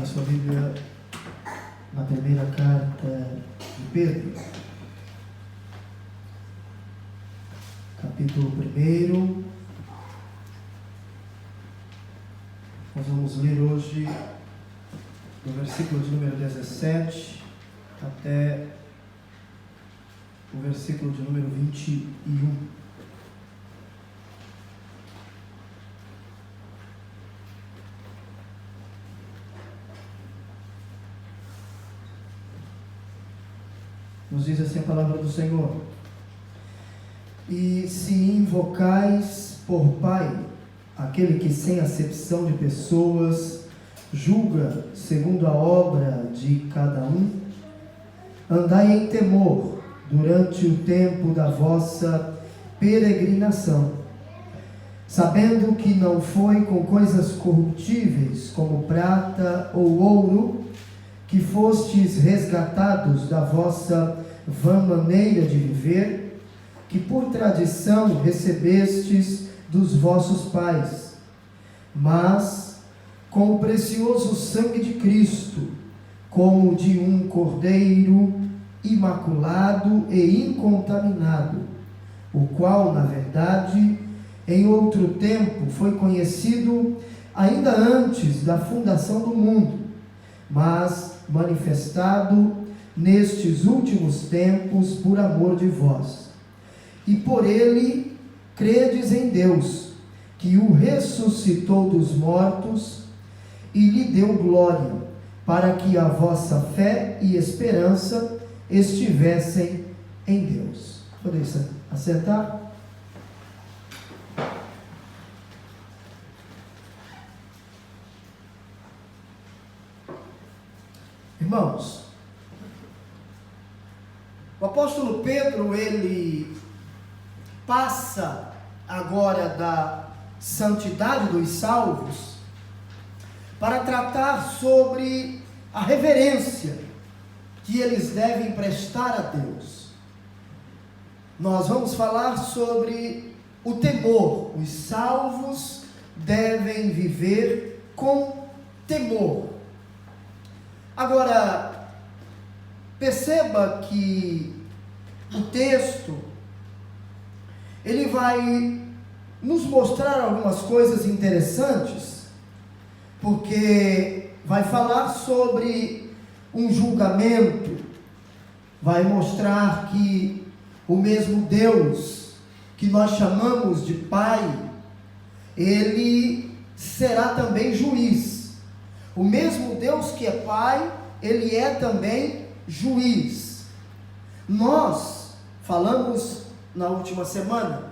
a sua Bíblia na primeira carta de Pedro, capítulo 1. Nós vamos ler hoje do versículo de número 17 até o versículo de número 21. Nos diz assim a palavra do Senhor: E se invocais por Pai aquele que sem acepção de pessoas julga segundo a obra de cada um, andai em temor durante o tempo da vossa peregrinação, sabendo que não foi com coisas corruptíveis como prata ou ouro que fostes resgatados da vossa vã maneira de viver, que por tradição recebestes dos vossos pais, mas com o precioso sangue de Cristo, como de um cordeiro imaculado e incontaminado, o qual, na verdade, em outro tempo foi conhecido ainda antes da fundação do mundo, mas manifestado nestes últimos tempos por amor de vós. E por ele credes em Deus, que o ressuscitou dos mortos e lhe deu glória, para que a vossa fé e esperança estivessem em Deus. Podeis assentar? Irmãos, o apóstolo Pedro, ele passa agora da santidade dos salvos para tratar sobre a reverência que eles devem prestar a Deus. Nós vamos falar sobre o temor. Os salvos devem viver com temor. Agora, perceba que o texto, ele vai nos mostrar algumas coisas interessantes, porque vai falar sobre um julgamento, vai mostrar que o mesmo Deus que nós chamamos de Pai, ele será também juiz. O mesmo Deus que é Pai, ele é também juiz. Nós falamos na última semana,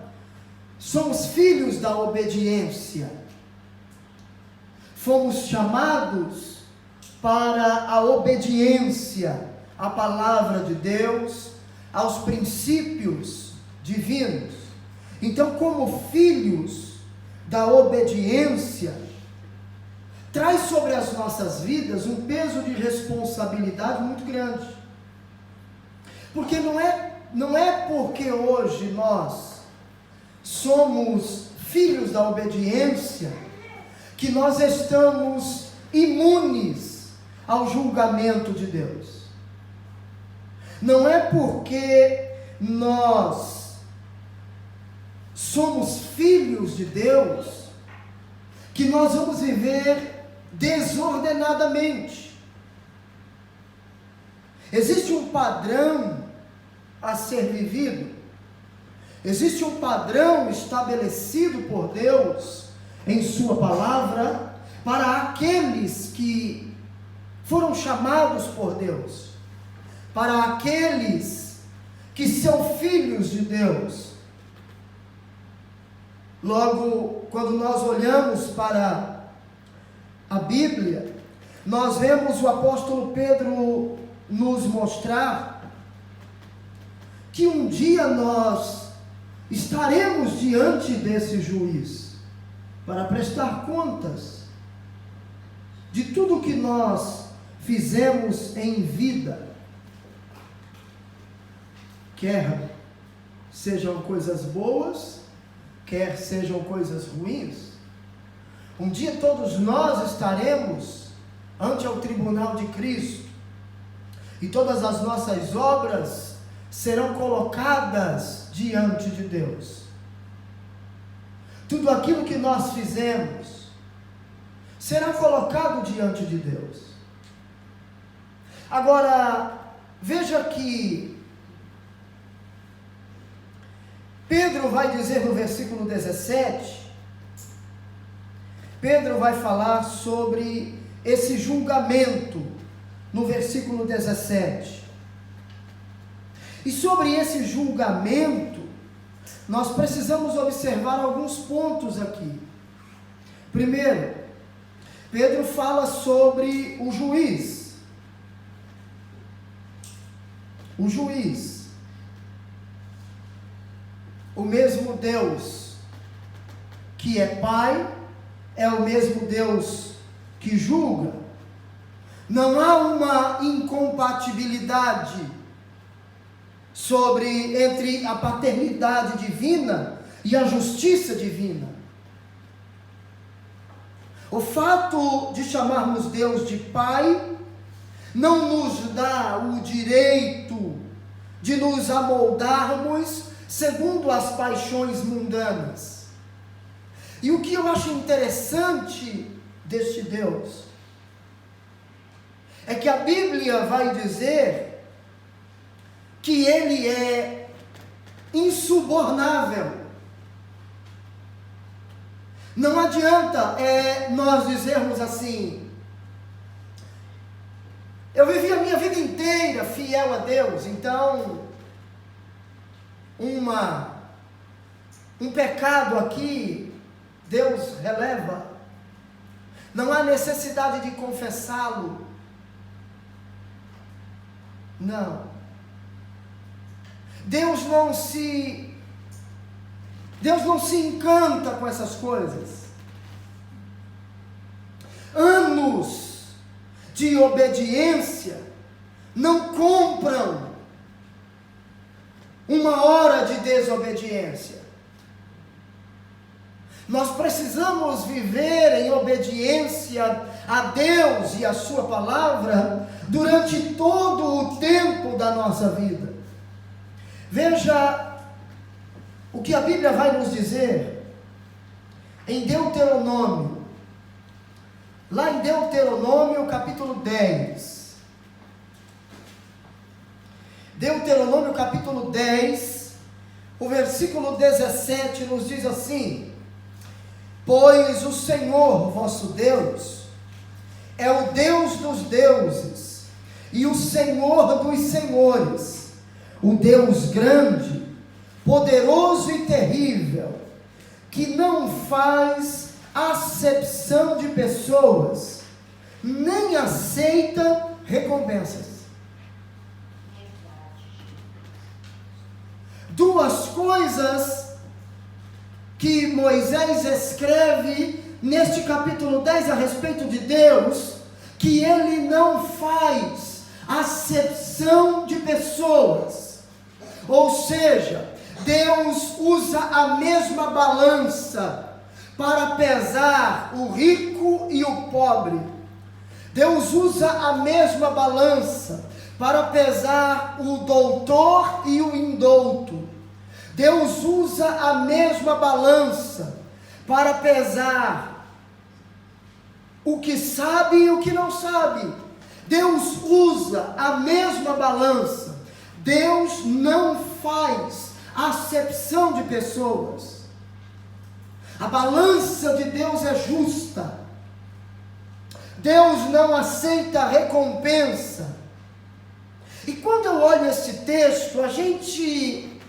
somos filhos da obediência. Fomos chamados para a obediência à palavra de Deus, aos princípios divinos. Então, como filhos da obediência, traz sobre as nossas vidas um peso de responsabilidade muito grande. Porque não é porque hoje nós somos filhos da obediência que nós estamos imunes ao julgamento de Deus. Não é porque nós somos filhos de Deus que nós vamos viver desordenadamente. Existe um padrão a ser vivido, existe um padrão estabelecido por Deus em sua palavra para aqueles que foram chamados por Deus, para aqueles que são filhos de Deus. Logo, quando nós olhamos para a Bíblia, nós vemos o apóstolo Pedro nos mostrar que um dia nós estaremos diante desse juiz para prestar contas de tudo que nós fizemos em vida, quer sejam coisas boas, quer sejam coisas ruins. Um dia todos nós estaremos ante o tribunal de Cristo, e todas as nossas obras serão colocadas diante de Deus. Tudo aquilo que nós fizemos será colocado diante de Deus. Agora, veja que Pedro vai dizer no versículo 17, Pedro vai falar sobre esse julgamento no versículo 17. E sobre esse julgamento, nós precisamos observar alguns pontos aqui. Primeiro, Pedro fala sobre o juiz. O juiz. O mesmo Deus que é Pai, é o mesmo Deus que julga. Não há uma incompatibilidade entre a paternidade divina e a justiça divina. O fato de chamarmos Deus de Pai não nos dá o direito de nos amoldarmos segundo as paixões mundanas. E o que eu acho interessante deste Deus é que a Bíblia vai dizer que Ele é insubornável. Não adianta nós dizermos assim: eu vivi a minha vida inteira fiel a Deus, então um pecado aqui Deus releva, não há necessidade de confessá-lo. Não. Deus não se encanta com essas coisas. Anos de obediência não compram uma hora de desobediência. Nós precisamos viver em obediência a Deus e a sua palavra durante todo o tempo da nossa vida. Veja o que a Bíblia vai nos dizer em Deuteronômio, lá em Deuteronômio capítulo 10. Deuteronômio capítulo 10, o versículo 17 nos diz assim: pois o Senhor vosso Deus é o Deus dos deuses e o Senhor dos senhores, o Deus grande, poderoso e terrível, que não faz acepção de pessoas, nem aceita recompensas. Duas coisas que Moisés escreve neste capítulo 10 a respeito de Deus, que ele não faz acepção de pessoas. Ou seja, Deus usa a mesma balança para pesar o rico e o pobre. Deus usa a mesma balança para pesar o doutor e o indouto. Deus usa a mesma balança para pesar o que sabe e o que não sabe. Deus usa a mesma balança. Deus não faz acepção de pessoas. A balança de Deus é justa. Deus não aceita recompensa. E quando eu olho esse texto, a gente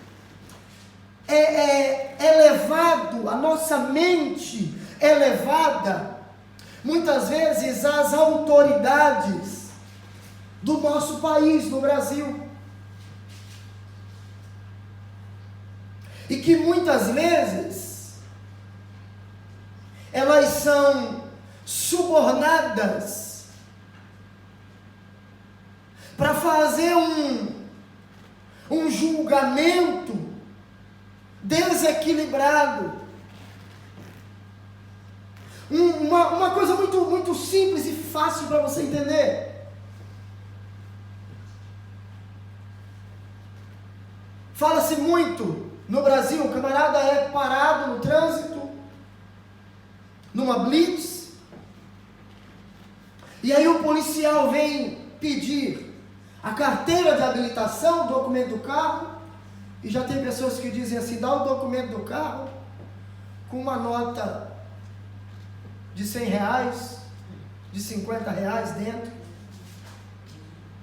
é levado, a nossa mente é levada, muitas vezes, às autoridades do nosso país, do Brasil. E que muitas vezes elas são subornadas para fazer um julgamento desequilibrado, Uma coisa muito simples e fácil para você entender. Fala-se muito no Brasil, o camarada é parado no trânsito, numa blitz, e aí o policial vem pedir a carteira de habilitação, o documento do carro, e já tem pessoas que dizem assim: dá o documento do carro com uma nota de R$100, de R$50 dentro,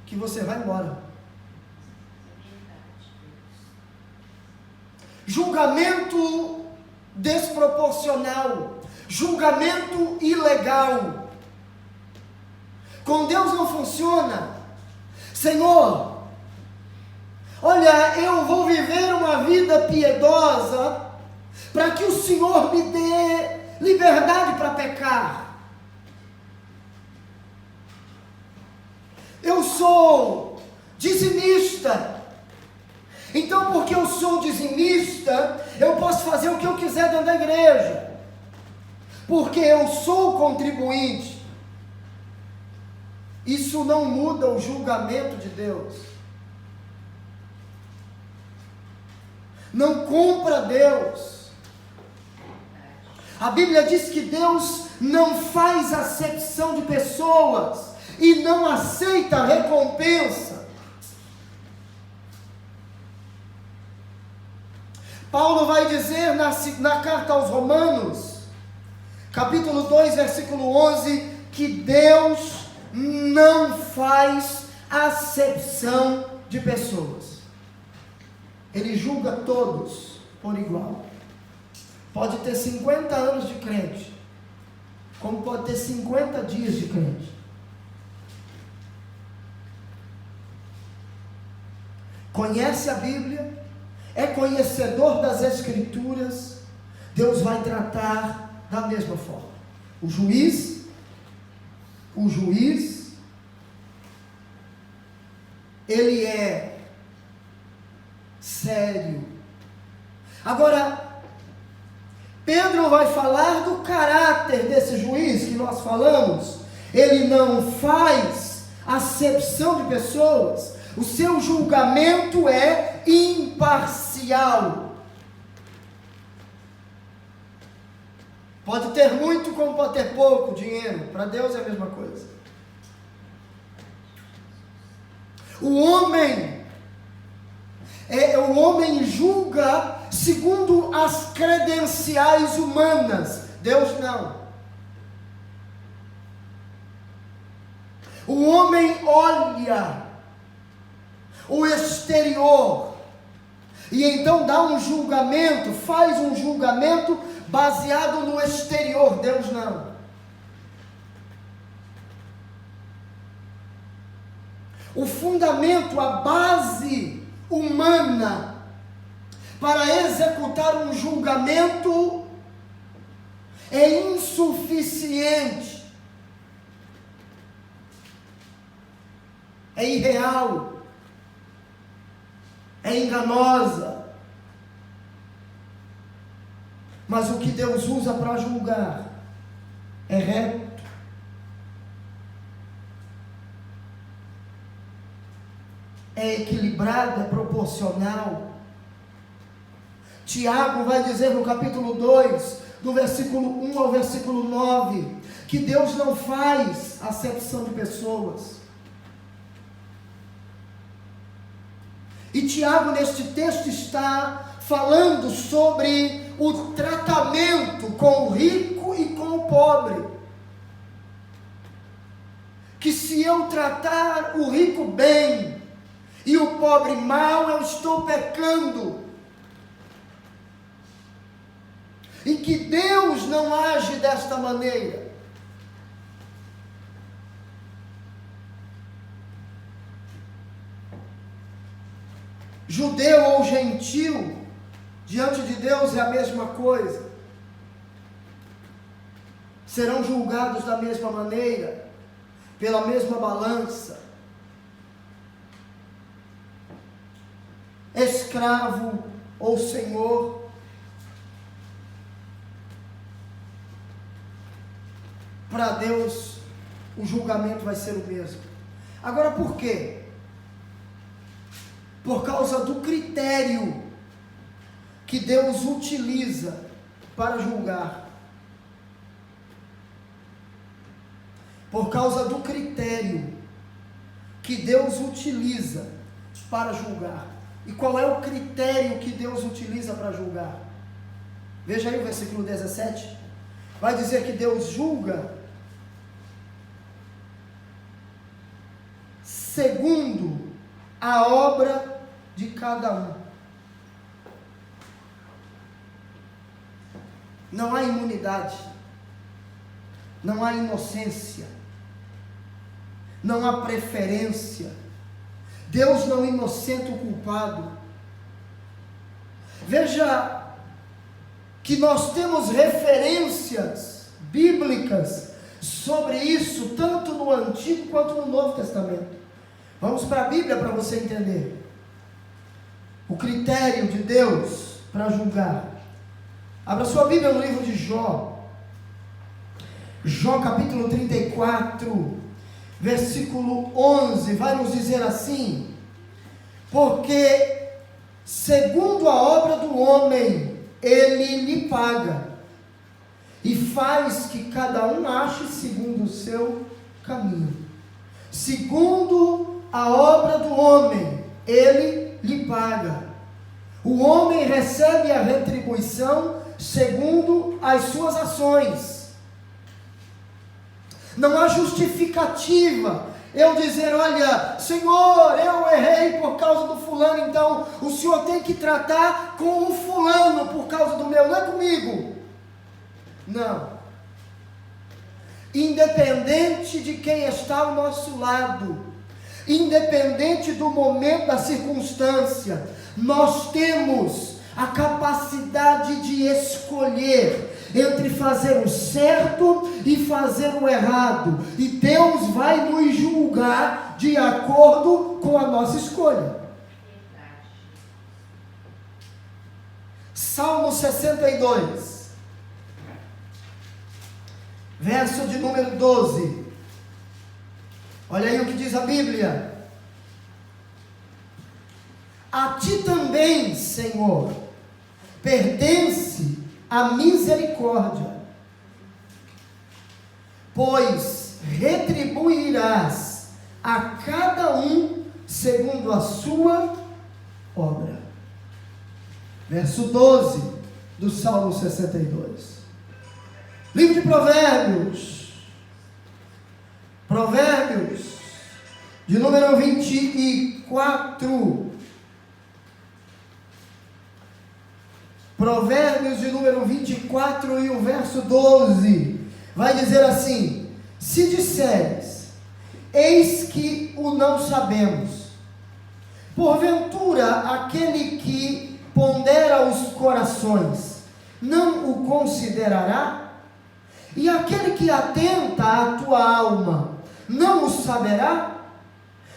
que você vai embora. Julgamento desproporcional, julgamento ilegal. Com Deus não funciona. Senhor, olha, eu vou viver uma vida piedosa para que o Senhor me dê liberdade para pecar. Eu sou dizimista. Então, porque eu sou dizimista, eu posso fazer o que eu quiser dentro da igreja. Porque eu sou contribuinte. Isso não muda o julgamento de Deus. Não compra Deus. A Bíblia diz que Deus não faz acepção de pessoas e não aceita recompensa. Paulo vai dizer na carta aos Romanos, capítulo 2, versículo 11, que Deus não faz acepção de pessoas. Ele julga todos por igual. Pode ter 50 anos de crente, como pode ter 50 dias de crente. Conhece a Bíblia, é conhecedor das Escrituras, Deus vai tratar da mesma forma. O juiz, ele é sério. Agora, Pedro vai falar do caráter desse juiz que nós falamos. Ele não faz acepção de pessoas. O seu julgamento é imparcial. Pode ter muito como pode ter pouco dinheiro. Para Deus é a mesma coisa. O homem julga segundo as credenciais humanas. Deus não. O homem olha o exterior e então dá um julgamento, faz um julgamento baseado no exterior. Deus não. O fundamento, a base humana para executar um julgamento é insuficiente, é irreal, é enganosa. Mas o que Deus usa para julgar é reto, é equilibrado, é proporcional. Tiago vai dizer no capítulo 2, do versículo 1 ao versículo 9, que Deus não faz acepção de pessoas. E Tiago, neste texto, está falando sobre o tratamento com o rico e com o pobre. Que se eu tratar o rico bem e o pobre mal, eu estou pecando. E que Deus não age desta maneira. Judeu ou gentil, diante de Deus é a mesma coisa. Serão julgados da mesma maneira, pela mesma balança. Escravo ou senhor. para Deus o julgamento vai ser o mesmo. Agora por quê? Por causa do critério que Deus utiliza para julgar. Por causa do critério que Deus utiliza para julgar. E qual é o critério que Deus utiliza para julgar? Veja aí o versículo 17. Vai dizer que Deus julga segundo a obra de cada um. Não há imunidade, não há inocência, não há preferência. Deus não inocenta o culpado. Veja que nós temos referências bíblicas sobre isso, tanto no Antigo quanto no Novo Testamento. Vamos para a Bíblia para você entender o critério de Deus para julgar. Abra sua Bíblia no livro de Jó. Jó capítulo 34, versículo 11, vai nos dizer assim: porque segundo a obra do homem ele lhe paga, e faz que cada um ache segundo o seu caminho. Segundo a obra do homem ele lhe paga. O homem recebe a retribuição segundo as suas ações. Não há justificativa eu dizer: olha, Senhor, eu errei por causa do fulano, então o Senhor tem que tratar com o fulano por causa do meu, não é comigo. Não. Independente de quem está ao nosso lado, independente do momento, da circunstância, nós temos a capacidade de escolher entre fazer o certo e fazer o errado, e Deus vai nos julgar de acordo com a nossa escolha. Salmo 62, verso de número 12. Olha aí o que diz a Bíblia: a ti também, Senhor, pertence a misericórdia, pois retribuirás a cada um segundo a sua obra. Verso 12 do Salmo 62. Livro de Provérbios, de número 24. Provérbios de número 24 e o verso 12, vai dizer assim: se disseres, eis que o não sabemos, porventura aquele que pondera os corações não o considerará? E aquele que atenta à tua alma não o saberá?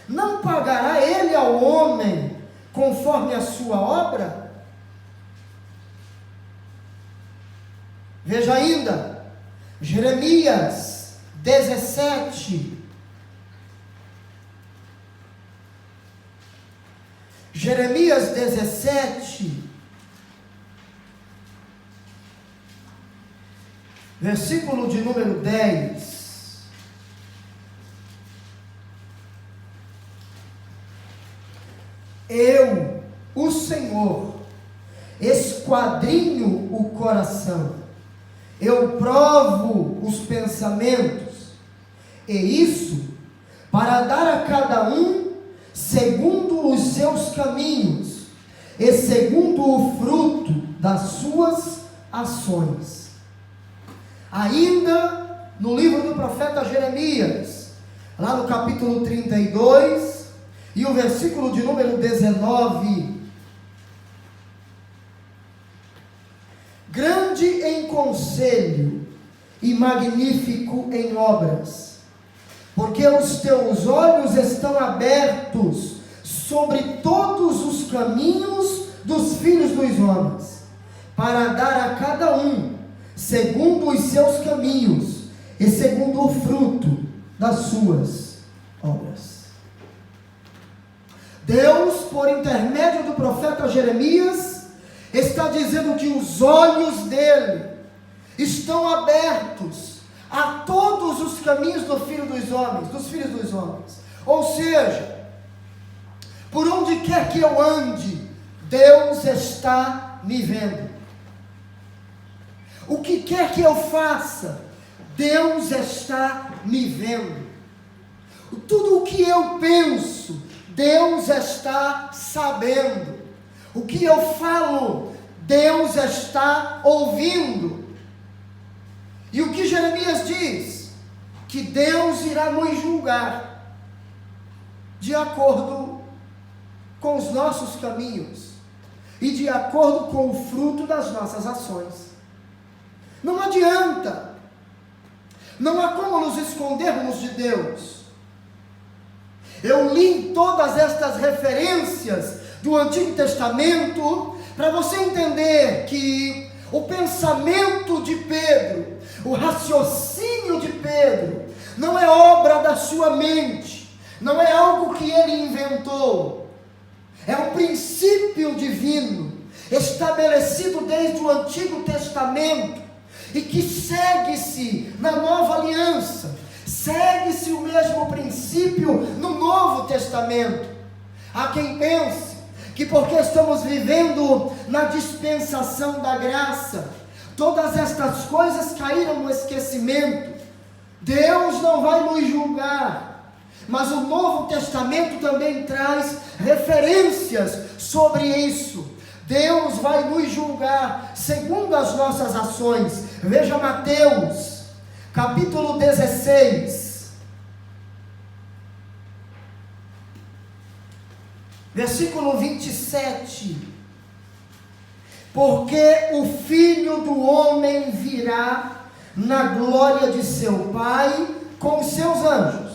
Não pagará ele ao homem conforme a sua obra? Veja ainda, Jeremias 17. Jeremias 17, versículo de número 10. Eu, o Senhor, esquadrinho o coração, eu provo os pensamentos, e isso para dar a cada um segundo os seus caminhos e segundo o fruto das suas ações. Ainda no livro do profeta Jeremias, lá no capítulo 32 e o versículo de número 19: grande em conselho e magnífico em obras, porque os teus olhos estão abertos sobre todos os caminhos dos filhos dos homens, para dar a cada um segundo os seus caminhos e segundo o fruto das suas obras. Deus, por intermédio do profeta Jeremias, está dizendo que os olhos dele estão abertos a todos os caminhos dos filhos dos homens. Ou seja, por onde quer que eu ande, Deus está me vendo. O que quer que eu faça, Deus está me vendo. Tudo o que eu penso, Deus está sabendo. O que eu falo, Deus está ouvindo. E o que Jeremias diz? Que Deus irá nos julgar de acordo com os nossos caminhos e de acordo com o fruto das nossas ações. Não adianta, não há como nos escondermos de Deus. Eu li em todas estas referências do Antigo Testamento para você entender que o pensamento de Pedro, o raciocínio de Pedro, não é obra da sua mente, não é algo que ele inventou, é um princípio divino, estabelecido desde o Antigo Testamento, e que segue-se na Nova Aliança, segue-se o mesmo princípio no Novo Testamento. Há quem pense que porque estamos vivendo na dispensação da graça, todas estas coisas caíram no esquecimento, Deus não vai nos julgar, mas o Novo Testamento também traz referências sobre isso. Deus vai nos julgar segundo as nossas ações. Veja Mateus, capítulo 16, versículo 27. Porque o Filho do Homem virá na glória de seu Pai com os seus anjos,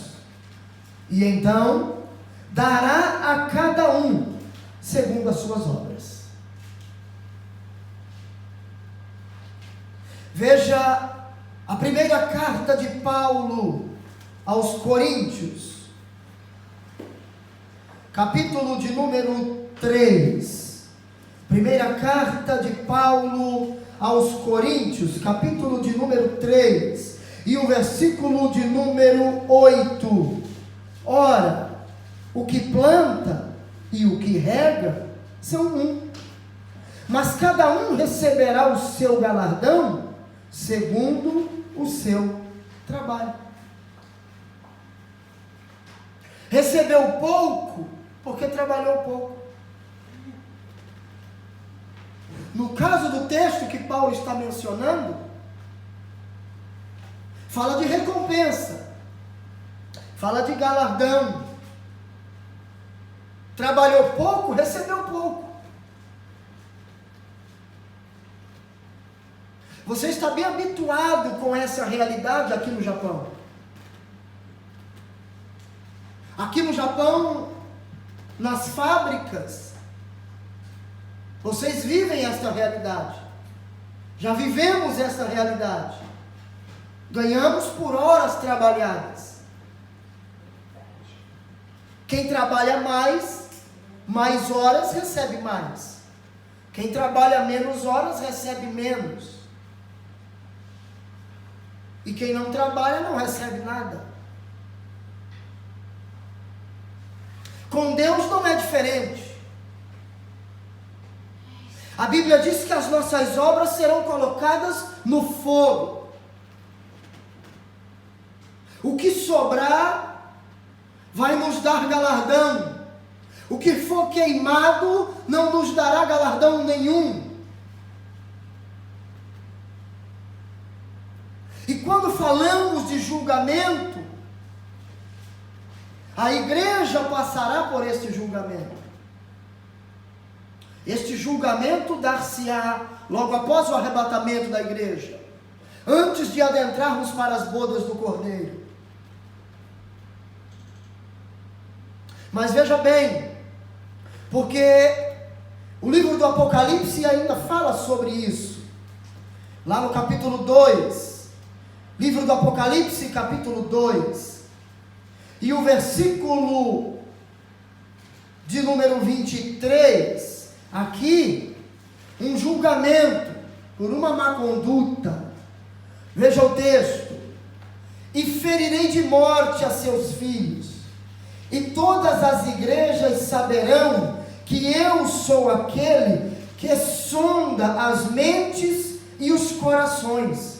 e então dará a cada um segundo as suas obras. Veja a primeira carta de Paulo aos Coríntios, capítulo de número 3. Primeira carta de Paulo aos Coríntios, capítulo de número 3, e o versículo de número 8. Ora, o que planta e o que rega são um, mas cada um receberá o seu galardão segundo o seu trabalho. Recebeu pouco porque trabalhou pouco. No caso do texto que Paulo está mencionando, fala de recompensa, fala de galardão. Trabalhou pouco, recebeu pouco. Você está bem habituado com essa realidade aqui no Japão. Aqui no Japão, nas fábricas, vocês vivem esta realidade. Já vivemos essa realidade. Ganhamos por horas trabalhadas. Quem trabalha mais horas recebe mais. Quem trabalha menos horas recebe menos. E quem não trabalha não recebe nada. Com Deus não é diferente. A Bíblia diz que as nossas obras serão colocadas no fogo. O que sobrar vai nos dar galardão. O que for queimado não nos dará galardão nenhum. E quando falamos de julgamento, a igreja passará por este julgamento. Este julgamento dar-se-á logo após o arrebatamento da igreja, antes de adentrarmos para as bodas do Cordeiro. Mas veja bem, porque o livro do Apocalipse ainda fala sobre isso. Lá no capítulo 2, Livro do Apocalipse, capítulo 2, e o versículo de número 23, aqui, um julgamento por uma má conduta. Veja o texto: e ferirei de morte a seus filhos, e todas as igrejas saberão que eu sou aquele que sonda as mentes e os corações,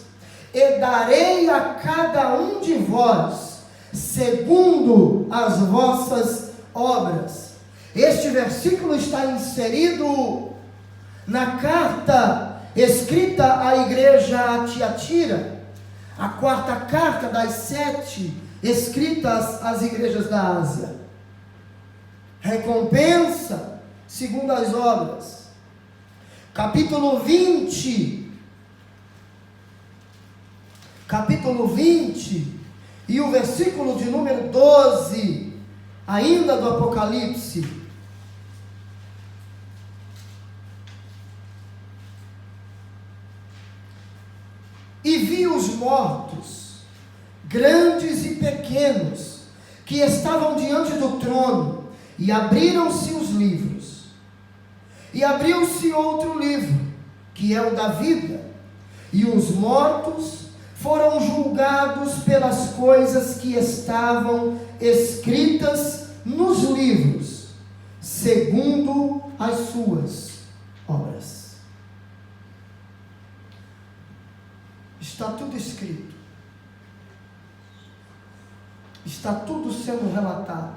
e darei a cada um de vós segundo as vossas obras. Este versículo está inserido na carta escrita à igreja a Tiatira, a quarta carta das 7 escritas às igrejas da Ásia. Recompensa segundo as obras. Capítulo 20 e o versículo de número 12, ainda do Apocalipse. E vi os mortos, grandes e pequenos, que estavam diante do trono, e abriram-se os livros. E abriu-se outro livro, que é o da vida, e os mortos foram julgados pelas coisas que estavam escritas nos livros, segundo as suas obras. Está tudo escrito, está tudo sendo relatado.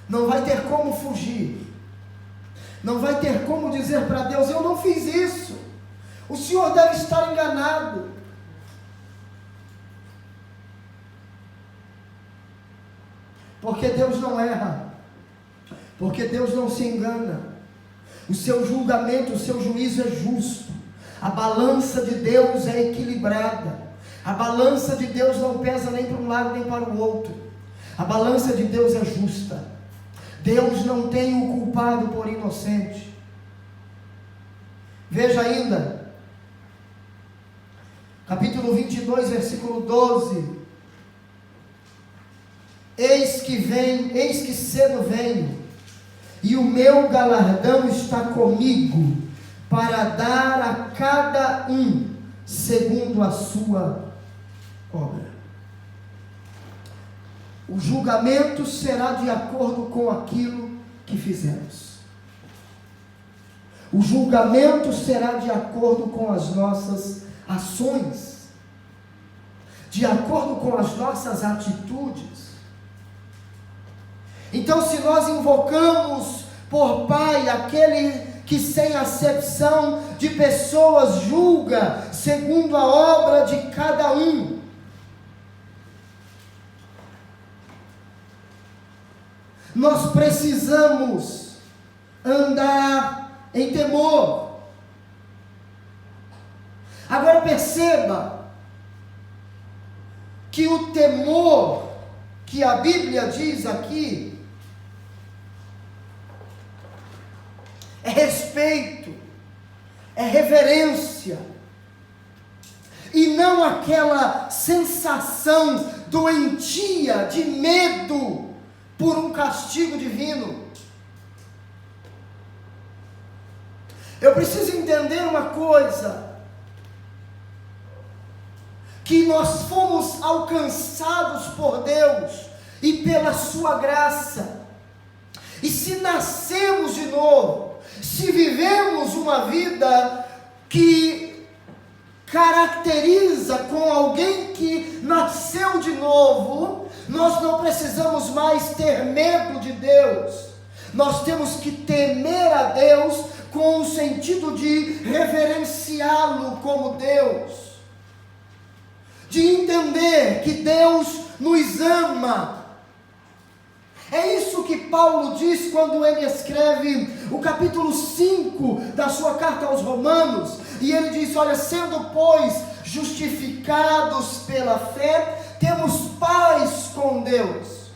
Não vai ter como fugir, não vai ter como dizer para Deus: eu não fiz isso, o Senhor deve estar enganado. Porque Deus não erra, porque Deus não se engana. O seu julgamento, o seu juízo é justo. A balança de Deus é equilibrada. A balança de Deus não pesa nem para um lado nem para o outro. A balança de Deus é justa. Deus não tem o culpado por inocente. Veja ainda, capítulo 22, versículo 12. Eis que cedo venho, e o meu galardão está comigo, para dar a cada um segundo a sua obra. O julgamento será de acordo com aquilo que fizemos. O julgamento será de acordo com as nossas ações, de acordo com as nossas atitudes. Então, se nós invocamos por Pai aquele que sem acepção de pessoas julga segundo a obra de cada um, nós precisamos andar em temor. Agora perceba que o temor que a Bíblia diz aqui é respeito, é reverência, e não aquela sensação doentia de medo por um castigo divino. Eu preciso entender uma coisa, que nós fomos alcançados por Deus e pela sua graça, e se nascemos de novo, se vivemos uma vida que caracteriza com alguém que nasceu de novo, nós não precisamos mais ter medo de Deus. Nós temos que temer a Deus com o sentido de reverenciá-lo como Deus, de entender que Deus nos ama. É isso que Paulo diz quando ele escreve o capítulo 5 da sua carta aos Romanos, e ele diz: olha, sendo pois justificados pela fé, temos paz com Deus.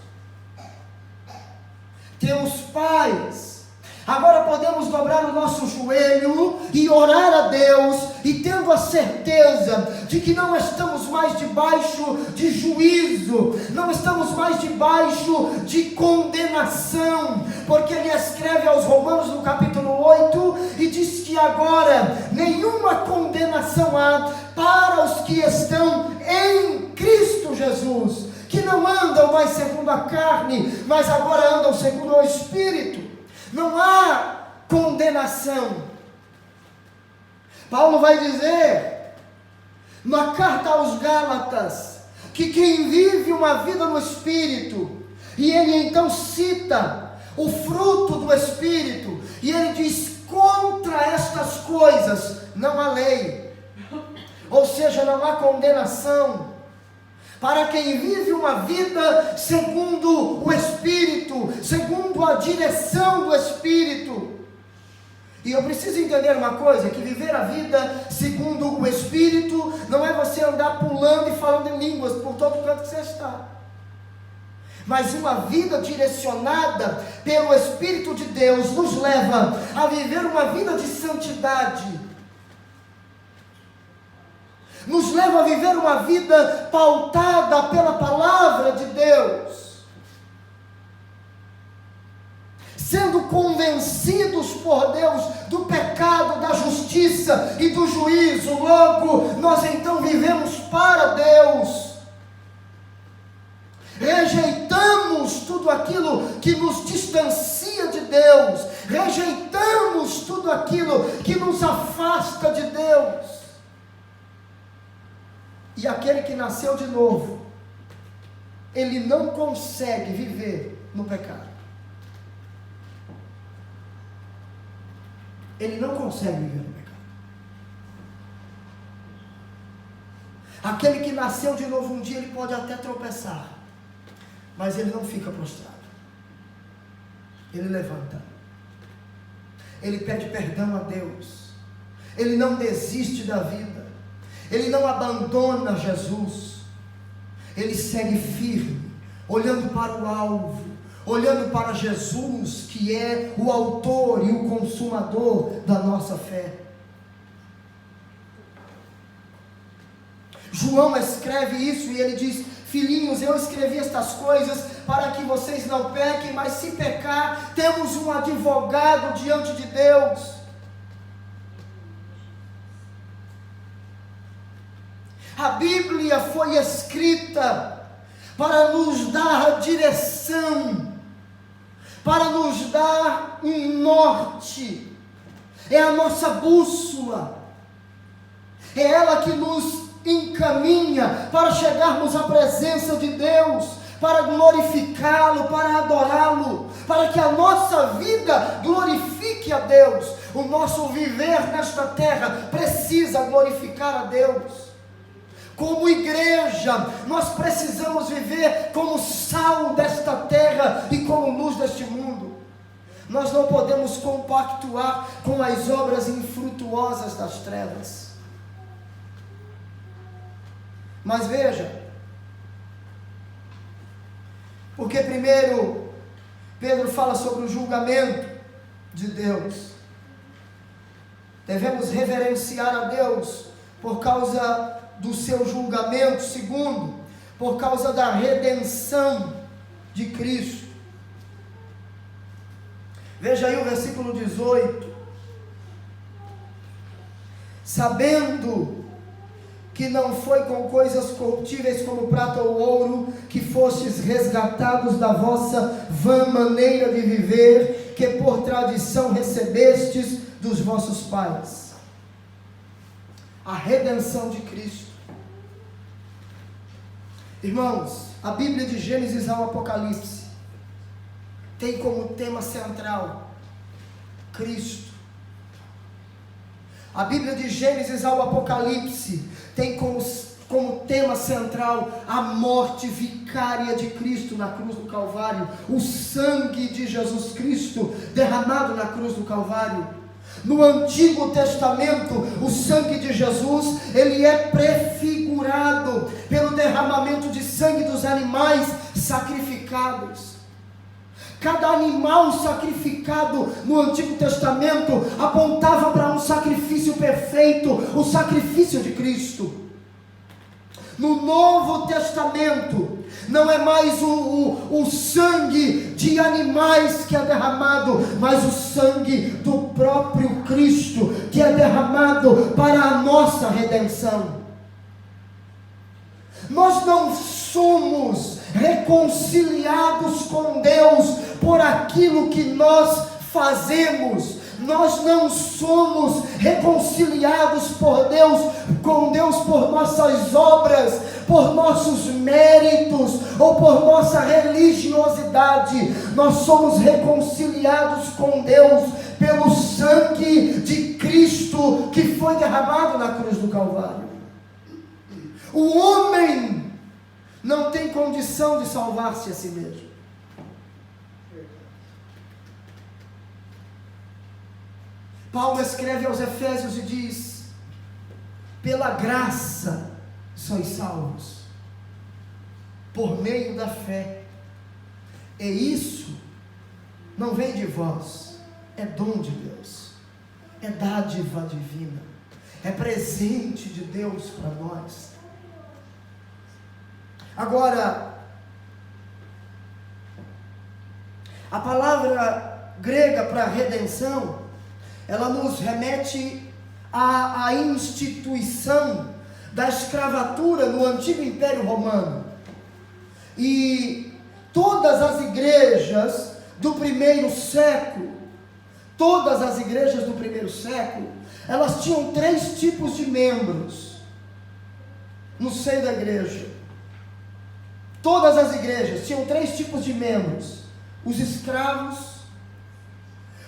Temos paz. Agora podemos dobrar o nosso joelho e orar a Deus e tendo a certeza de que não estamos mais debaixo de juízo, não estamos mais debaixo de condenação, porque ele escreve aos Romanos no capítulo 8 e diz que agora nenhuma condenação há para os que estão em Cristo Jesus, que não andam mais segundo a carne, mas agora andam segundo o Espírito. Não há condenação. Paulo vai dizer na carta aos Gálatas que quem vive uma vida no Espírito, e ele então cita o fruto do Espírito, e ele diz: contra estas coisas não há lei, ou seja, não há condenação para quem vive uma vida segundo o Espírito, segundo a direção do Espírito. E eu preciso entender uma coisa, que viver a vida segundo o Espírito não é você andar pulando e falando em línguas por todo canto que você está, mas uma vida direcionada pelo Espírito de Deus nos leva a viver uma vida de santidade, nos leva a viver uma vida pautada pela palavra de Deus, sendo convencidos por Deus do pecado, da justiça e do juízo. Logo, nós então vivemos para Deus, rejeitamos tudo aquilo que nos distancia de Deus, rejeitamos tudo aquilo que nos afasta de Deus. E aquele que nasceu de novo, ele não consegue viver no pecado. Ele não consegue viver no pecado. Aquele que nasceu de novo, um dia ele pode até tropeçar, mas ele não fica prostrado. Ele levanta. Ele pede perdão a Deus. Ele não desiste da vida. Ele não abandona Jesus. Ele segue firme, olhando para o alvo, olhando para Jesus, que é o autor e o consumador da nossa fé. João escreve isso e ele diz: filhinhos, eu escrevi estas coisas para que vocês não pequem, mas se pecar, temos um advogado diante de Deus. A Bíblia foi escrita para nos dar direção, para nos dar um norte, é a nossa bússola, é ela que nos encaminha para chegarmos à presença de Deus, para glorificá-lo, para adorá-lo, para que a nossa vida glorifique a Deus. O nosso viver nesta terra precisa glorificar a Deus. Como igreja, nós precisamos viver como sal desta terra e como luz deste mundo. Nós não podemos compactuar com as obras infrutuosas das trevas. Mas veja, porque primeiro Pedro fala sobre o julgamento de Deus. Devemos reverenciar a Deus por causa do seu julgamento. Segundo, por causa da redenção de Cristo. Veja aí o versículo 18. Sabendo que não foi com coisas corruptíveis como prata ou ouro que fostes resgatados da vossa vã maneira de viver, que por tradição recebestes dos vossos pais. A redenção de Cristo. Irmãos, a Bíblia de Gênesis ao Apocalipse tem como tema central Cristo. A Bíblia de Gênesis ao Apocalipse tem como tema central a morte vicária de Cristo na cruz do Calvário, o sangue de Jesus Cristo derramado na cruz do Calvário. No Antigo Testamento, o sangue de Jesus, ele é prefigurado pelo derramamento de sangue dos animais sacrificados. Cada animal sacrificado no Antigo Testamento apontava para um sacrifício perfeito feito o sacrifício de Cristo. No Novo Testamento, não é mais o sangue de animais que é derramado, mas o sangue do próprio Cristo, que é derramado para a nossa redenção. Nós não somos reconciliados com Deus por aquilo que nós fazemos. Nós não somos reconciliados com Deus por nossas obras, por nossos méritos ou por nossa religiosidade. Nós somos reconciliados com Deus pelo sangue de Cristo que foi derramado na cruz do Calvário. O homem não tem condição de salvar-se a si mesmo. Paulo escreve aos Efésios e diz: pela graça sois salvos, por meio da fé, e isso não vem de vós, é dom de Deus, é dádiva divina, é presente de Deus para nós. Agora, a palavra grega para redenção, ela nos remete à instituição da escravatura no antigo Império Romano. E todas as igrejas do primeiro século, elas tinham 3 tipos de membros no seio da igreja. Todas as igrejas tinham 3 tipos de membros: os escravos,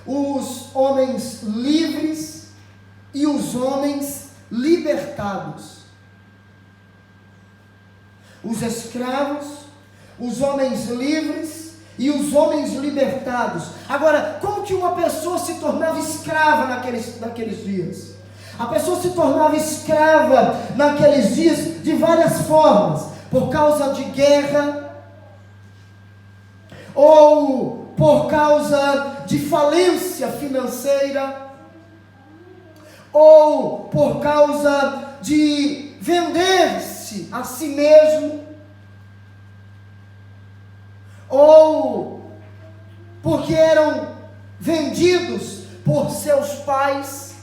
os homens livres e os homens libertados. Os escravos, os homens livres e os homens libertados. Agora, como que uma pessoa se tornava escrava naqueles dias? A pessoa se tornava escrava naqueles dias de várias formas: por causa de guerra, ou por causa de falência financeira, ou por causa de vender-se a si mesmo, ou porque eram vendidos por seus pais,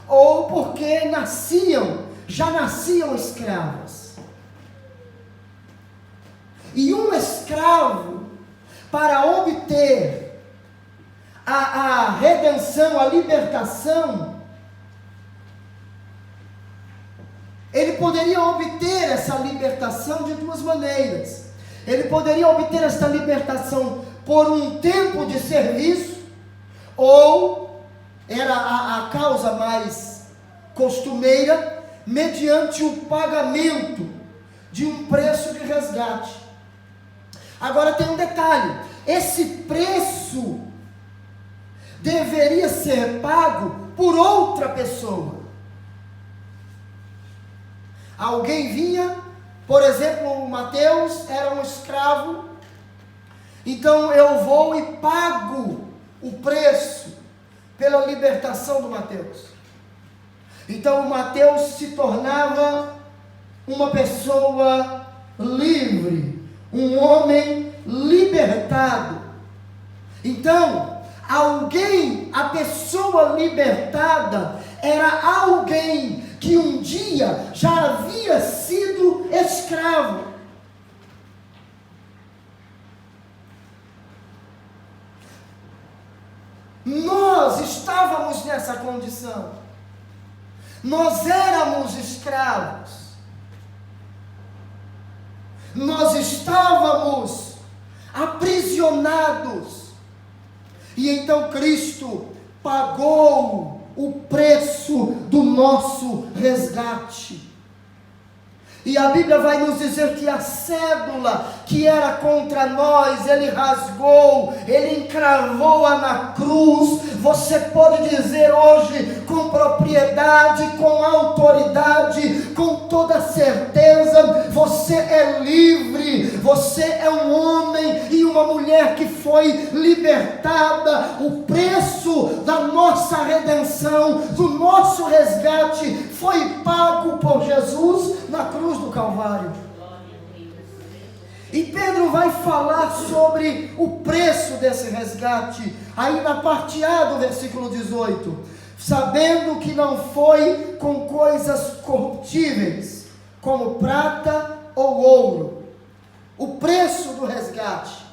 ou porque já nasciam escravos. E um escravo, para obter a redenção, a libertação, ele poderia obter essa libertação de 2 maneiras. Ele poderia obter essa libertação por um tempo de serviço, ou, era a causa mais costumeira, mediante o pagamento de um preço de resgate. Agora tem um detalhe: esse preço deveria ser pago por outra pessoa. Alguém vinha, por exemplo, o Mateus era um escravo, então eu vou e pago o preço pela libertação do Mateus. Então o Mateus se tornava uma pessoa livre, um homem libertado. Então, a pessoa libertada era alguém que um dia já havia sido escravo. Nós estávamos nessa condição. Nós éramos escravos. Nós estávamos aprisionados. E então Cristo pagou o preço do nosso resgate. E a Bíblia vai nos dizer que a cédula que era contra nós, Ele rasgou, Ele encravou-a na cruz. Você pode dizer hoje com propriedade, com autoridade, com toda certeza: você é livre, você é um homem e uma uma mulher que foi libertada. O preço da nossa redenção, do nosso resgate, foi pago por Jesus na cruz do Calvário. E Pedro vai falar sobre o preço desse resgate, aí na parte A do versículo 18, sabendo que não foi com coisas corruptíveis, como prata ou ouro. O preço do resgate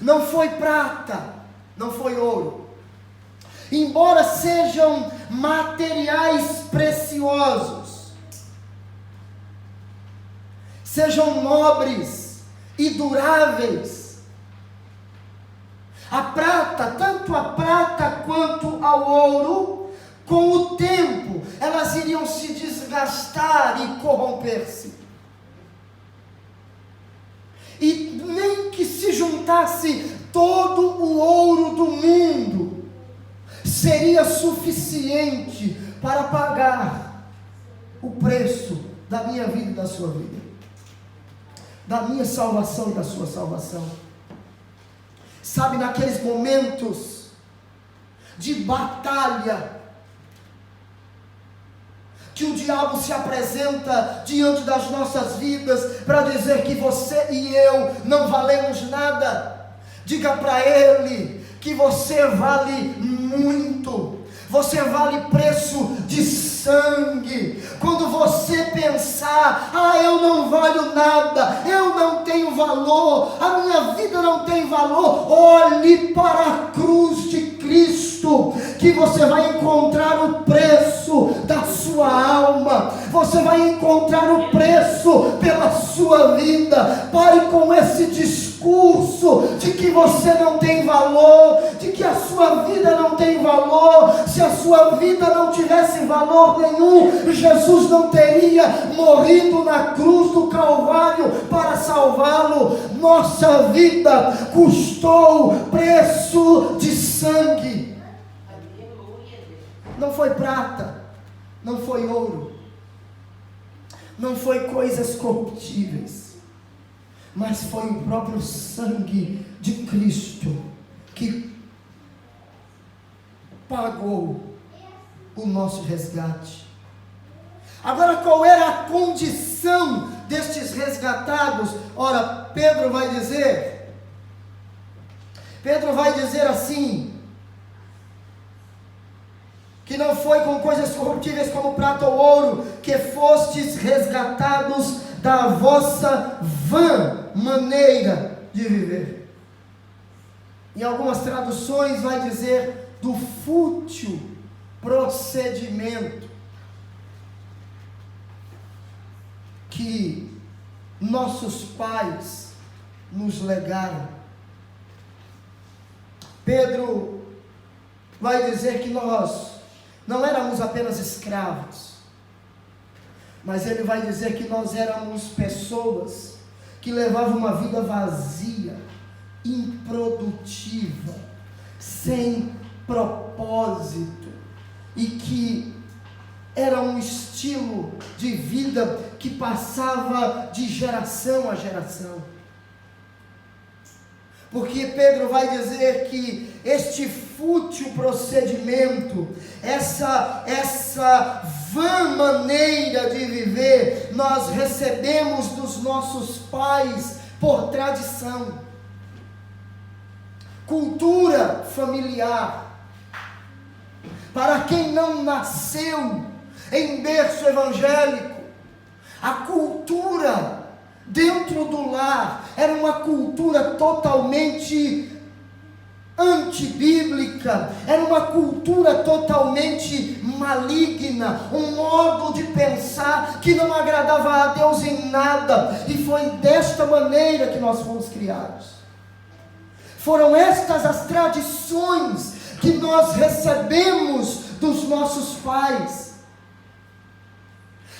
não foi prata, não foi ouro, embora sejam materiais preciosos, sejam nobres e duráveis. A prata, tanto a prata quanto ao ouro, com o tempo, elas iriam se desgastar e corromper-se. E nem que se juntasse todo o ouro do mundo, seria suficiente para pagar o preço da minha vida e da sua vida, da minha salvação e da sua salvação. Sabe, naqueles momentos de batalha, que o diabo se apresenta diante das nossas vidas para dizer que você e eu não valemos nada, diga para ele que você vale muito, você vale preço de sangue. Quando você pensar, eu não valho nada, eu não tenho valor, a minha vida não tem valor, olhe para a cruz de Cristo, que você vai encontrar o preço da sua alma, você vai encontrar o preço pela sua vida. Pare com esse discurso de que você não tem valor, de que a sua vida não tem valor. Se a sua vida não tivesse valor nenhum, Jesus não teria morrido na cruz do Calvário para salvá-lo. Nossa vida custou preço de sangue. Não foi prata, não foi ouro, não foi coisas corruptíveis, mas foi o próprio sangue de Cristo que pagou o nosso resgate. Agora, qual era a condição destes resgatados? Ora, Pedro vai dizer assim, que não foi com coisas corruptíveis como prata ou ouro, que fostes resgatados da vossa vã maneira de viver. Em algumas traduções vai dizer do fútil procedimento que nossos pais nos legaram. Pedro vai dizer que nós não éramos apenas escravos, mas ele vai dizer que nós éramos pessoas que levavam uma vida vazia, improdutiva, sem propósito, e que era um estilo de vida que passava de geração a geração. Porque Pedro vai dizer que este fútil procedimento, essa vã maneira de viver, nós recebemos dos nossos pais por tradição, cultura familiar. Para quem não nasceu em berço evangélico, a cultura dentro do lar era uma cultura totalmente antibíblica, era uma cultura totalmente maligna, um modo de pensar que não agradava a Deus em nada, e foi desta maneira que nós fomos criados. Foram estas as tradições que nós recebemos dos nossos pais.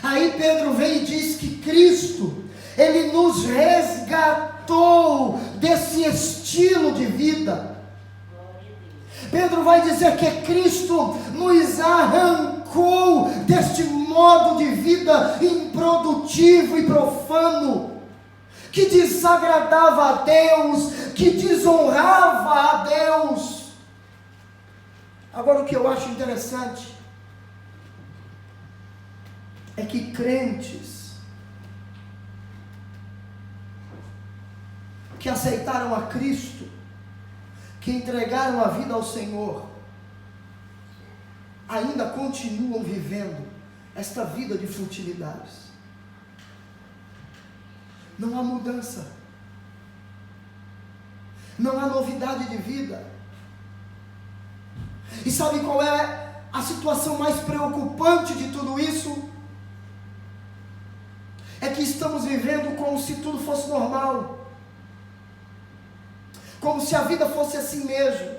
Aí Pedro vem e diz que Cristo, Ele nos resgatou desse estilo de vida. Pedro vai dizer que Cristo nos arrancou deste modo de vida improdutivo e profano, que desagradava a Deus, que desonrava a Deus. Agora, o que eu acho interessante é que crentes que aceitaram a Cristo, que entregaram a vida ao Senhor, ainda continuam vivendo esta vida de futilidades. Não há mudança, não há novidade de vida. E sabe qual é a situação mais preocupante de tudo isso? É que estamos vivendo como se tudo fosse normal, como se a vida fosse assim mesmo.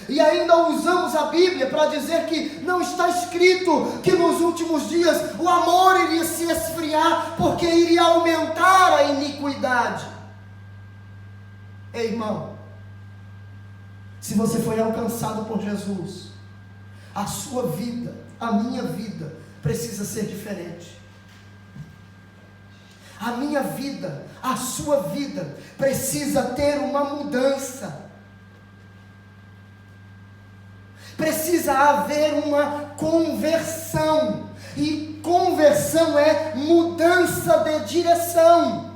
E ainda usamos a Bíblia para dizer que não está escrito que nos últimos dias o amor iria se esfriar, porque iria aumentar a iniquidade. Ei, irmão, se você foi alcançado por Jesus, a sua vida, a minha vida, precisa ser diferente. A minha vida, a sua vida, precisa ter uma mudança. Precisa haver uma conversão. E conversão é mudança de direção.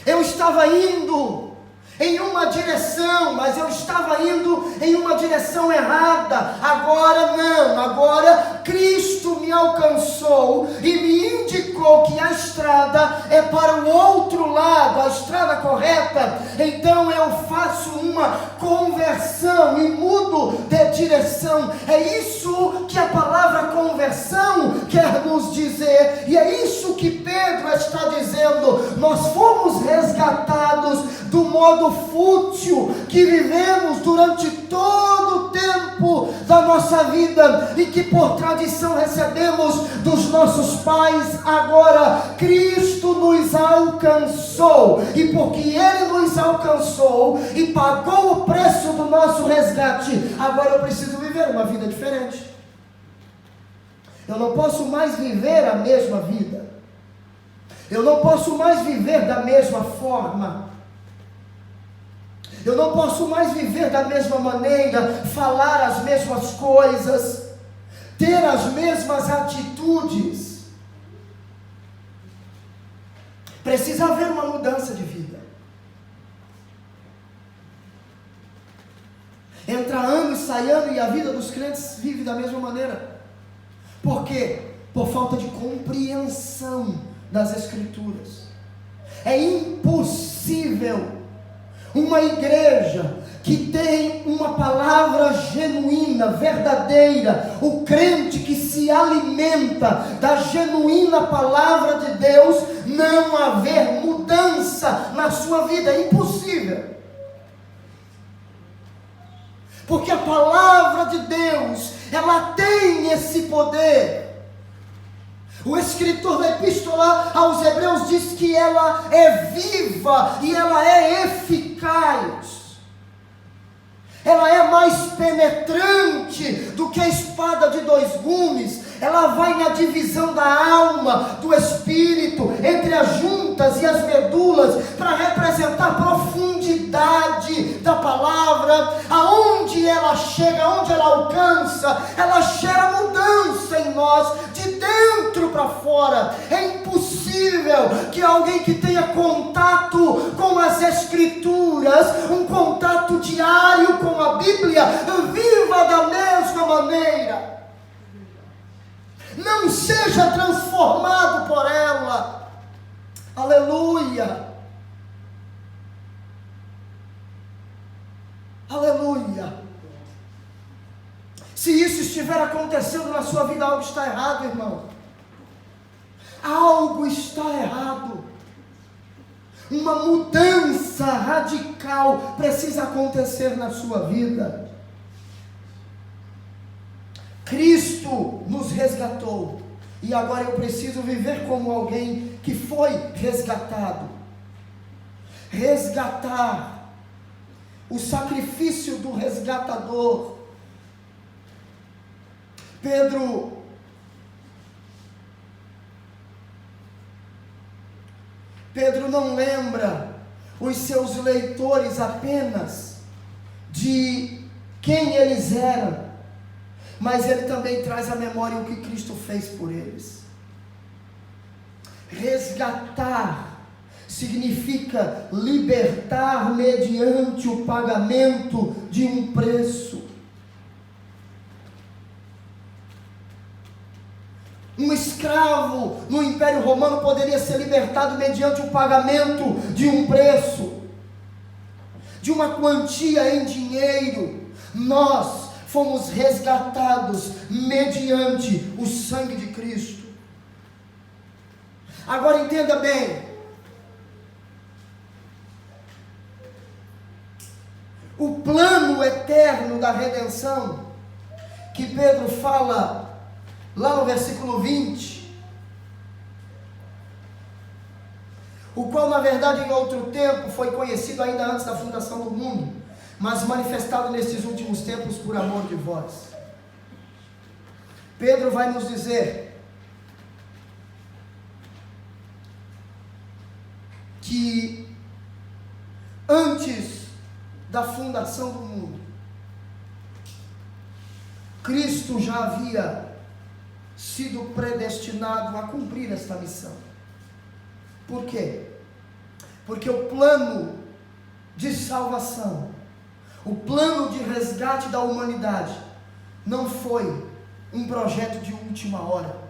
Eu estava indo em uma direção, mas eu estava indo em uma direção errada. Agora não, agora Cristo me alcançou e me indicou que a estrada é para o outro lado, a estrada correta. Então eu faço uma conversão e mudo de direção. É isso que a palavra conversão quer nos dizer, e é isso que Pedro está dizendo. Nós fomos resgatados do modo fútil que vivemos durante todo o tempo da nossa vida e que por tradição recebemos dos nossos pais. Agora Cristo nos alcançou, e porque Ele nos alcançou e pagou o preço do nosso resgate, agora eu preciso viver uma vida diferente. Eu não posso mais viver a mesma vida, eu não posso mais viver da mesma forma, eu não posso mais viver da mesma maneira, falar as mesmas coisas, ter as mesmas atitudes. Precisa haver uma mudança de vida. Entra ano e sai ano e a vida dos crentes vive da mesma maneira. Por quê? Por falta de compreensão das Escrituras. É impossível uma igreja que tem uma palavra genuína, verdadeira, o crente que se alimenta da genuína palavra de Deus, não haver mudança na sua vida. É impossível. Porque a palavra de Deus, ela tem esse poder. O escritor da epístola aos Hebreus diz que ela é viva e ela é eficaz. Ela é mais penetrante do que a espada de dois gumes. Ela vai na divisão da alma, do espírito, entre as juntas e as medulas, para representar a profundidade da palavra. Aonde ela chega, aonde ela alcança, ela gera mudança em nós, de dentro para fora. É impossível que alguém que tenha contato com as Escrituras, um contato diário com a Bíblia, viva da mesma maneira, não seja transformado por ela. Aleluia, aleluia. Se isso estiver acontecendo na sua vida, algo está errado, irmão. Algo está errado. Uma mudança radical precisa acontecer na sua vida. Cristo nos resgatou, e agora eu preciso viver como alguém que foi resgatado. Resgatar, o sacrifício do resgatador. Pedro Pedro não lembra os seus leitores apenas de quem eles eram, mas ele também traz à memória o que Cristo fez por eles. Resgatar significa libertar mediante o pagamento de um preço. Um escravo no Império Romano poderia ser libertado mediante o pagamento de um preço, de uma quantia em dinheiro. Nós fomos resgatados mediante o sangue de Cristo. Agora entenda bem, o plano eterno da redenção, que Pedro fala lá no versículo 20, o qual na verdade em outro tempo foi conhecido ainda antes da fundação do mundo, mas manifestado nestes últimos tempos por amor de vós. Pedro vai nos dizer que antes da fundação do mundo, Cristo já havia sido predestinado a cumprir esta missão. Por quê? Porque o plano de salvação, o plano de resgate da humanidade, não foi um projeto de última hora.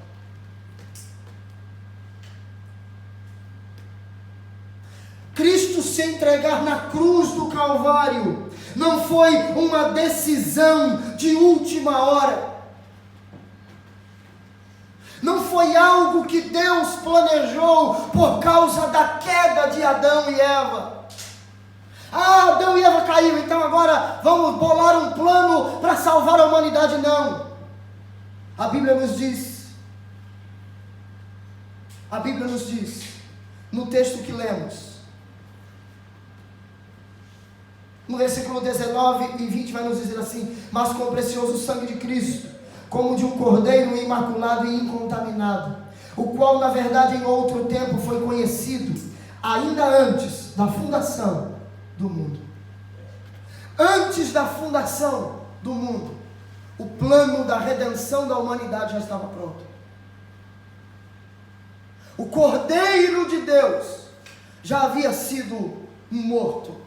Cristo se entregar na cruz do Calvário não foi uma decisão de última hora. Não foi algo que Deus planejou por causa da queda de Adão e Eva. Adão e Eva caíram, então agora vamos bolar um plano para salvar a humanidade. Não. A Bíblia nos diz, no texto que lemos, no versículo 19 e 20 vai nos dizer assim: mas com o precioso sangue de Cristo, como de um cordeiro imaculado e incontaminado, o qual na verdade em outro tempo foi conhecido, ainda antes da fundação do mundo. Antes da fundação do mundo, o plano da redenção da humanidade já estava pronto. O Cordeiro de Deus já havia sido morto.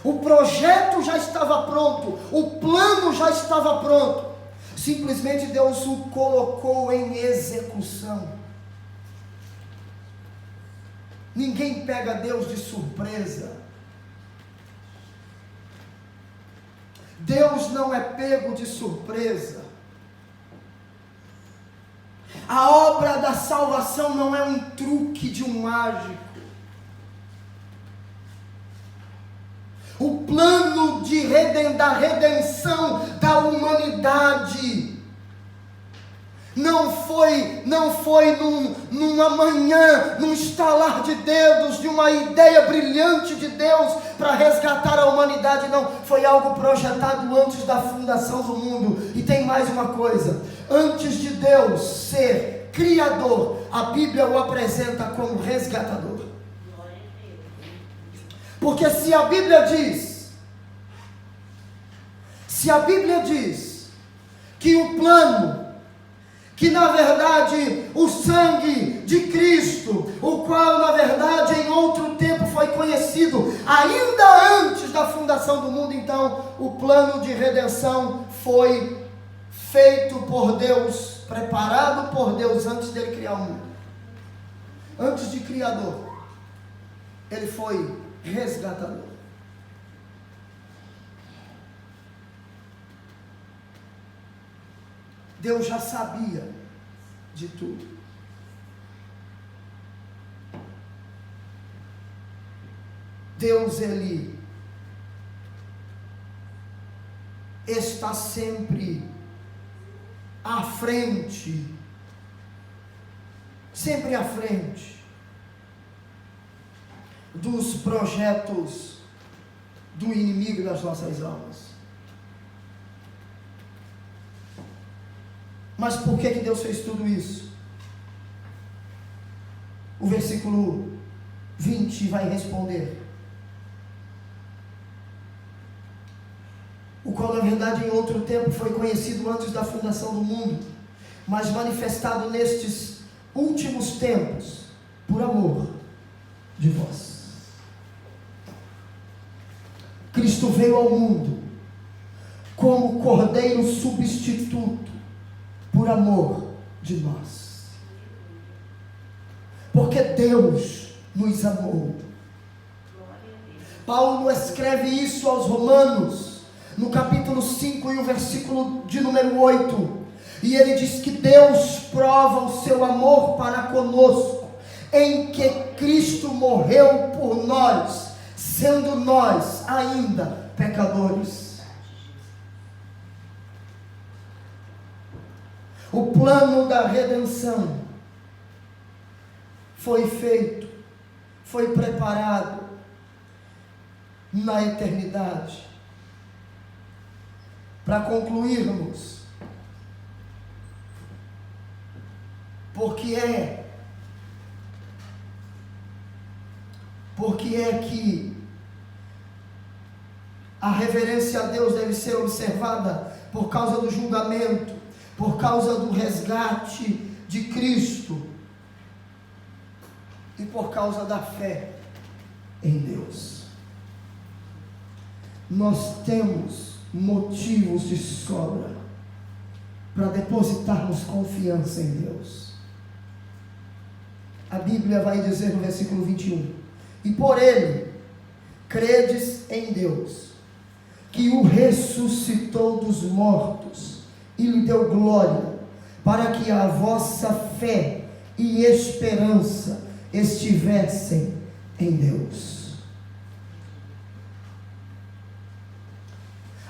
O projeto já estava pronto, o plano já estava pronto. Simplesmente Deus o colocou em execução. Ninguém pega Deus de surpresa. Deus não é pego de surpresa. A obra da salvação não é um truque de um mágico. O plano da redenção da humanidade não foi numa manhã, num estalar de dedos, de uma ideia brilhante de Deus para resgatar a humanidade. Não, foi algo projetado antes da fundação do mundo. E tem mais uma coisa: antes de Deus ser criador, a Bíblia o apresenta como resgatador. Porque se a Bíblia diz que o plano, que na verdade o sangue de Cristo, o qual na verdade em outro tempo foi conhecido, ainda antes da fundação do mundo, então o plano de redenção foi feito por Deus, preparado por Deus antes dele criar o mundo. Antes de criador, ele foi resgatador. Deus já sabia de tudo. Deus, ele está sempre à frente, dos projetos do inimigo das nossas almas. Mas por que Deus fez tudo isso? o versículo 20 vai responder. O qual na verdade em outro tempo foi conhecido antes da fundação do mundo, mas manifestado nestes últimos tempos, por amor de vós. Cristo veio ao mundo como cordeiro substituto, por amor de nós. Porque Deus nos amou. Paulo escreve isso aos Romanos, no capítulo 5 e o versículo de número 8, e ele diz que Deus prova o seu amor para conosco, em que Cristo morreu por nós, sendo nós ainda pecadores. O plano da redenção foi feito, foi preparado na eternidade. Para concluirmos, porque é que a reverência a Deus deve ser observada por causa do julgamento, por causa do resgate de Cristo e por causa da fé em Deus. Nós temos motivos de sobra para depositarmos confiança em Deus. A Bíblia vai dizer no versículo 21: e por ele credes em Deus, que o ressuscitou dos mortos e lhe deu glória, para que a vossa fé e esperança estivessem em Deus.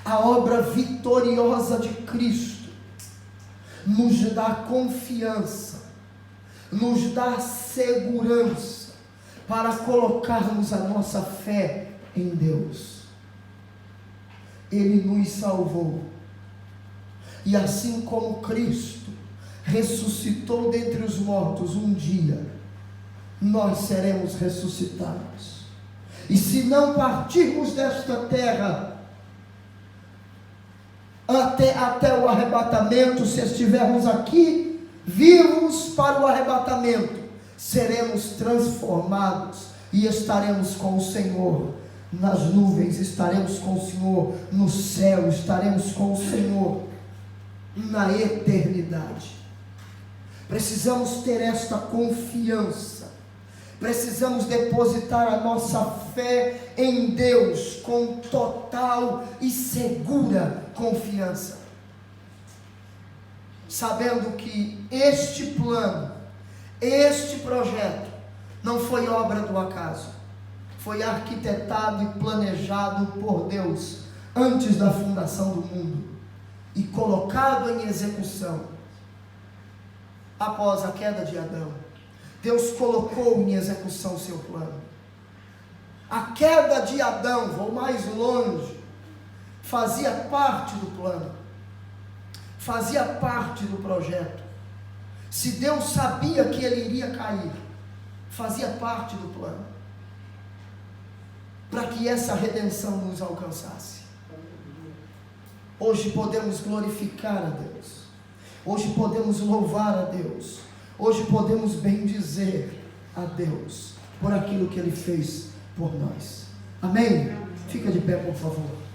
A obra vitoriosa de Cristo nos dá confiança, nos dá segurança para colocarmos a nossa fé em Deus. Ele nos salvou, e assim como Cristo ressuscitou dentre os mortos, um dia nós seremos ressuscitados. E se não partirmos desta terra até o arrebatamento, se estivermos aqui vivos para o arrebatamento, seremos transformados e estaremos com o Senhor nas nuvens, estaremos com o Senhor no céu, estaremos com o Senhor na eternidade. Precisamos ter esta confiança, precisamos depositar a nossa fé em Deus com total e segura confiança, sabendo que este plano, este projeto não foi obra do acaso, foi arquitetado e planejado por Deus antes da fundação do mundo e colocado em execução após a queda de Adão. Deus colocou em execução o seu plano. A queda de Adão, vou mais longe, fazia parte do plano, fazia parte do projeto. Se Deus sabia que ele iria cair, fazia parte do plano, para que essa redenção nos alcançasse. Hoje podemos glorificar a Deus, hoje podemos louvar a Deus, hoje podemos bendizer a Deus por aquilo que Ele fez por nós. Amém? Fica de pé, por favor.